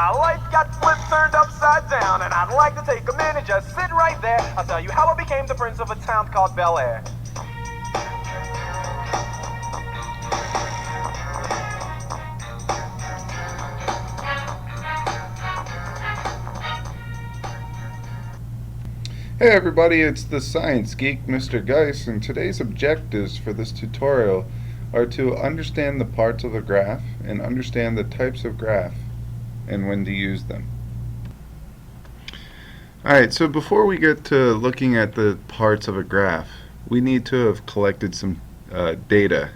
life got flipped, turned upside down, and I'd like to take a minute, just sit right there. I'll tell you how I became the prince of a town called Bel Air. Hey everybody, it's the Science Geek, Mr. Geis, and today's objectives for this tutorial are to understand the parts of a graph and understand the types of graph and when to use them. Alright, so before we get to looking at the parts of a graph, we need to have collected some data.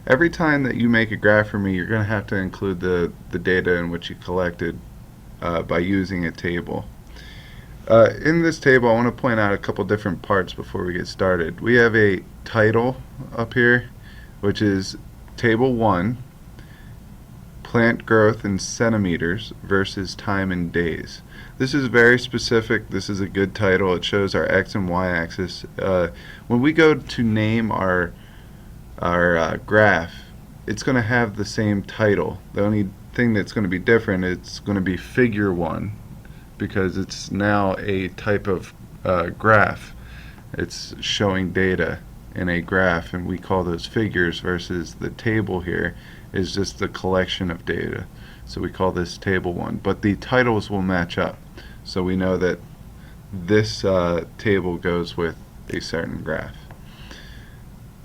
Every time that you make a graph for me, you're going to have to include the data in which you collected by using a table. In this table, I want to point out a couple different parts before we get started. We have a title up here, which is Table 1, Plant Growth in Centimeters versus Time in Days. This is very specific. This is a good title. It shows our X and Y axis. When we go to name our graph, it's going to have the same title. The only thing that's going to be different, it's going to be Figure 1. Because it's now a type of graph. It's showing data in a graph, and we call those figures, versus the table here is just the collection of data. So we call this Table 1. But the titles will match up. So we know that this table goes with a certain graph.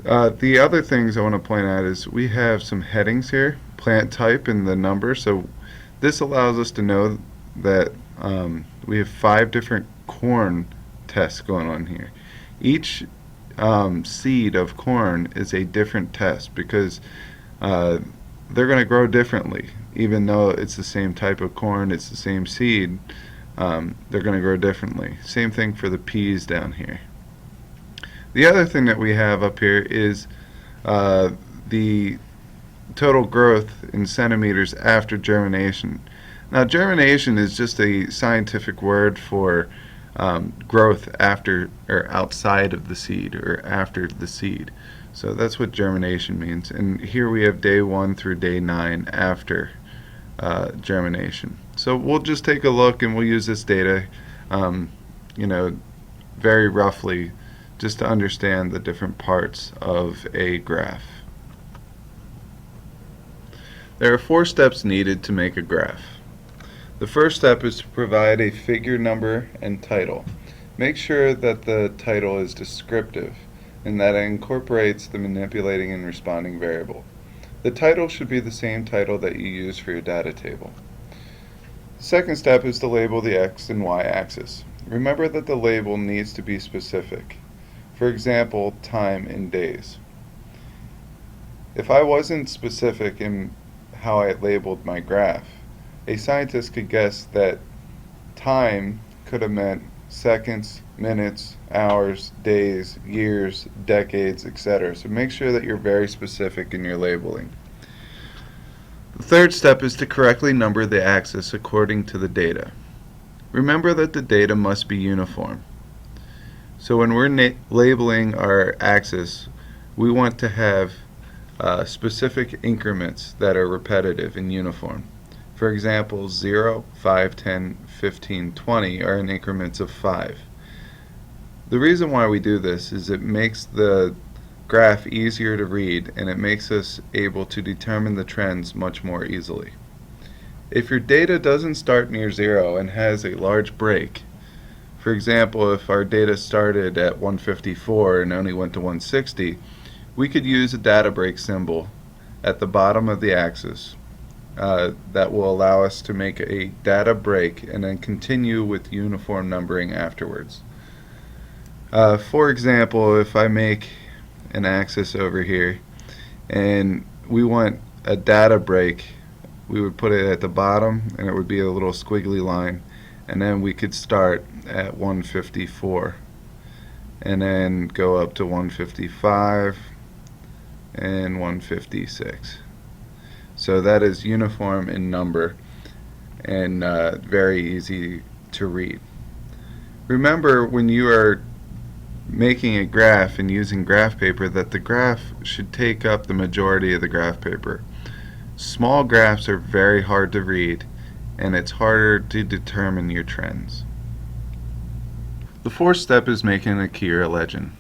The other things I want to point out is we have some headings here, plant type and the number. So this allows us to know that we have 5 different corn tests going on here. Each seed of corn is a different test because they're going to grow differently. Even though it's the same type of corn, it's the same seed, they're going to grow differently. Same thing for the peas down here. The other thing that we have up here is the total growth in centimeters after germination. Now, germination is just a scientific word for growth after or outside of the seed or after the seed. So that's what germination means. And here we have day 1 through day 9 after germination. So we'll just take a look and we'll use this data, very roughly, just to understand the different parts of a graph. There are 4 steps needed to make a graph. The first step is to provide a figure number and title. Make sure that the title is descriptive and that it incorporates the manipulating and responding variable. The title should be the same title that you use for your data table. The second step is to label the X and Y axis. Remember that the label needs to be specific. For example, time in days. If I wasn't specific in how I labeled my graph, a scientist could guess that time could have meant seconds, minutes, hours, days, years, decades, etc. So make sure that you're very specific in your labeling. The third step is to correctly number the axis according to the data. Remember that the data must be uniform. So when we're labeling our axis, we want to have specific increments that are repetitive and uniform. For example, 0, 5, 10, 15, 20 are in increments of 5. The reason why we do this is it makes the graph easier to read and it makes us able to determine the trends much more easily. If your data doesn't start near 0 and has a large break, for example, if our data started at 154 and only went to 160, we could use a data break symbol at the bottom of the axis. That will allow us to make a data break and then continue with uniform numbering afterwards. For example, if I make an axis over here and we want a data break, we would put it at the bottom and it would be a little squiggly line, and then we could start at 154 and then go up to 155 and 156. So that is uniform in number and very easy to read. Remember, when you are making a graph and using graph paper, that the graph should take up the majority of the graph paper. Small graphs are very hard to read, and it's harder to determine your trends. The fourth step is making a key or a legend.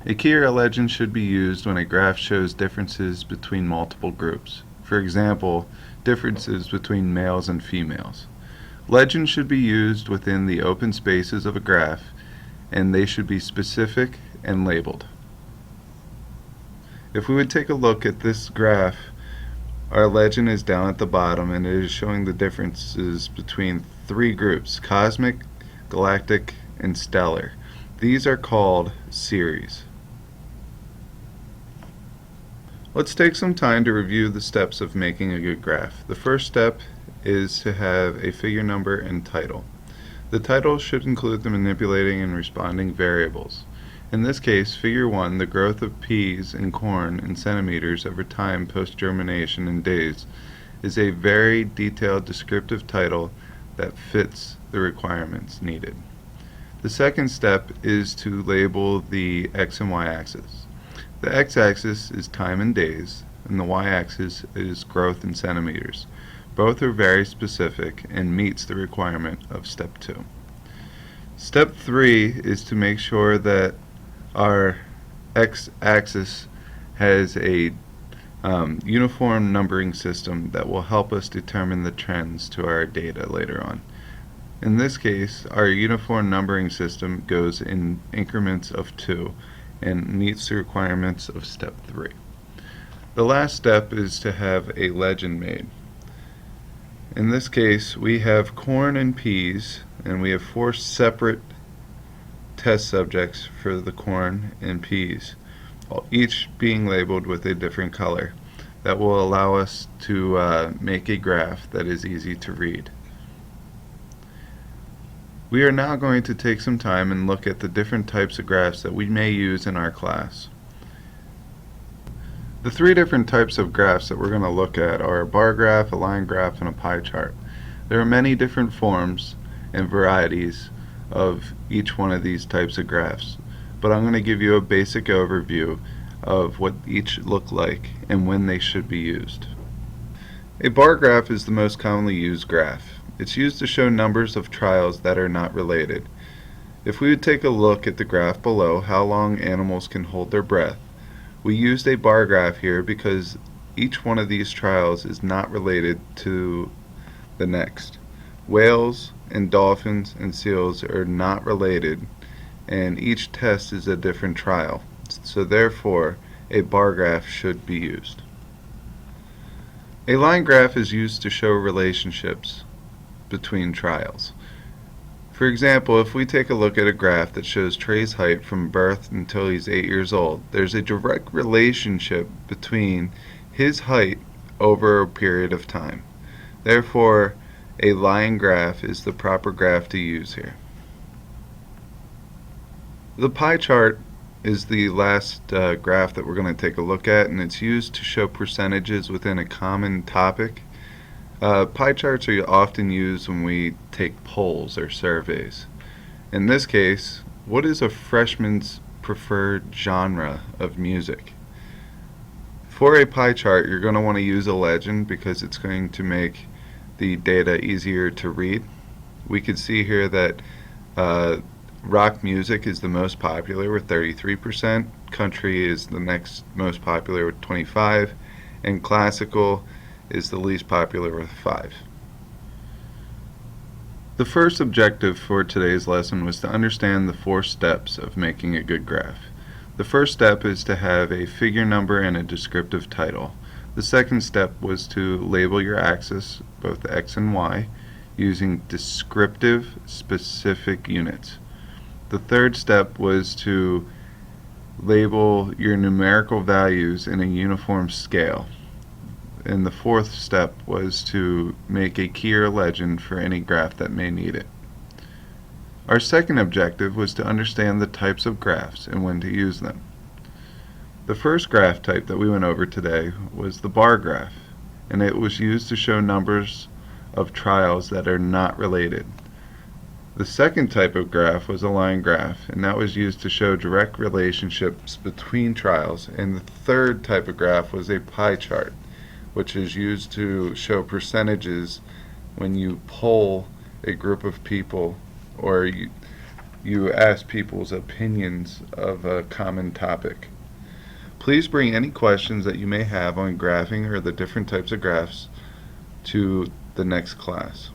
A key or a legend should be used when a graph shows differences between multiple groups. For example, differences between males and females. Legends should be used within the open spaces of a graph, and they should be specific and labeled. If we would take a look at this graph, our legend is down at the bottom, and it is showing the differences between three groups: cosmic, galactic, and stellar. These are called series. Let's take some time to review the steps of making a good graph. The first step is to have a figure number and title. The title should include the manipulating and responding variables. In this case, figure 1, the growth of peas and corn in centimeters over time post-germination in days, is a very detailed descriptive title that fits the requirements needed. The second step is to label the x and y axis. The x-axis is time in days, and the y-axis is growth in centimeters. Both are very specific and meets the requirement of step 2. Step 3 is to make sure that our x-axis has a uniform numbering system that will help us determine the trends to our data later on. In this case, our uniform numbering system goes in increments of 2 and meets the requirements of step 3. The last step is to have a legend made. In this case, we have corn and peas, and we have 4 separate test subjects for the corn and peas, each being labeled with a different color. That will allow us to make a graph that is easy to read. We are now going to take some time and look at the different types of graphs that we may use in our class. The 3 different types of graphs that we're going to look at are a bar graph, a line graph, and a pie chart. There are many different forms and varieties of each one of these types of graphs, but I'm going to give you a basic overview of what each look like and when they should be used. A bar graph is the most commonly used graph. It's used to show numbers of trials that are not related. If we would take a look at the graph below, how long animals can hold their breath, we used a bar graph here because each one of these trials is not related to the next. Whales and dolphins and seals are not related, and each test is a different trial. So therefore, a bar graph should be used. A line graph is used to show relationships between trials. For example, if we take a look at a graph that shows Trey's height from birth until he's 8 years old, there's a direct relationship between his height over a period of time. Therefore, a line graph is the proper graph to use here. The pie chart is the last graph that we're going to take a look at, and it's used to show percentages within a common topic. Pie charts are often used when we take polls or surveys. In this case, what is a freshman's preferred genre of music? For a pie chart, you're going to want to use a legend because it's going to make the data easier to read. We could see here that rock music is the most popular with 33%, country is the next most popular with 25%, and classical is the least popular with 5%. The first objective for today's lesson was to understand the 4 steps of making a good graph. The first step is to have a figure number and a descriptive title. The second step was to label your axis, both x and y, using descriptive specific units. The third step was to label your numerical values in a uniform scale. And the fourth step was to make a key or legend for any graph that may need it. Our second objective was to understand the types of graphs and when to use them. The first graph type that we went over today was the bar graph, and it was used to show numbers of trials that are not related. The second type of graph was a line graph, and that was used to show direct relationships between trials. And the third type of graph was a pie chart, which is used to show percentages when you poll a group of people, or you ask people's opinions of a common topic. Please bring any questions that you may have on graphing or the different types of graphs to the next class.